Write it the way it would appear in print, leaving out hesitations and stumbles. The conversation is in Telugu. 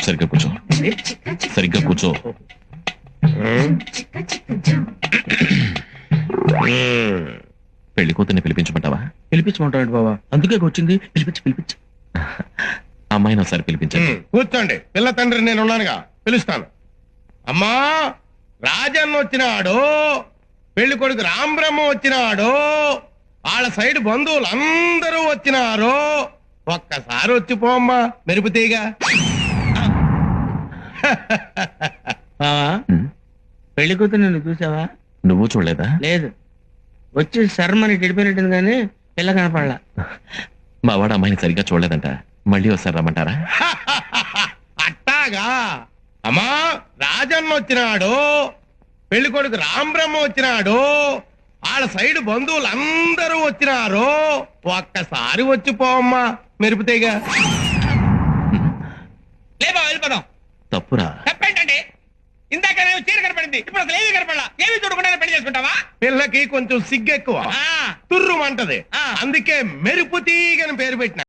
సరిగ్గా కూర్చో, సరిగ్గా కూర్చో. పెళ్లి కూతుర్ని పిలిపించమంటావా? పిలిపించమంటాడు బాబా, అందుకే వచ్చింది. పిలిపించు. అమ్మాయిని ఒకసారి పిలిపించండి. కూర్చోండి, పిల్ల తండ్రి నేను ఉన్నానుగా, పిలుస్తాను. అమ్మా, రాజన్న వచ్చినాడు, పెళ్లి కొడుకు రాంబ్రహ్మ వచ్చినాడు, వాళ్ళ సైడ్ బంధువులు అందరూ వచ్చినారు. ఒక్కసారి వచ్చిపోమ్మా మెరుపుతీగా. బావా, పెళ్లి కూతురు నిన్ను చూసావా? నువ్వు చూడలేదా? లేదు, వచ్చి శర్మని గడిపోయినట్టుంది కానీ పిల్ల కనపడలా. మా వాడు అమ్మాయిని సరిగ్గా చూడలేదంట, మళ్ళీ ఒకసారి రమ్మంటారా? అట్టాగా. అమ్మా, రాజన్న వచ్చినాడు, పెళ్లి కొడుకు రాంబ్రహ్మ వచ్చినాడు, వాళ్ళ సైడ్ బంధువులు అందరూ వచ్చినారు. ఒక్కసారి వచ్చిపోమ్మా మెరుపుతీగా. లేబా, వెళ్ళిపోదాం. తప్పురా. తప్పేంటండి? ఇందాక చీర కనపడింది, ఇప్పుడు అసలు ఏమీ కనపడలా. ఏమీ చూడకుండా పెళ్లి చేసుకుంటావా? పిల్లకి కొంచెం సిగ్గెక్కువ, తుర్రుమంటది, అందుకే మెరుపు తీగని పేరు పెట్టిన.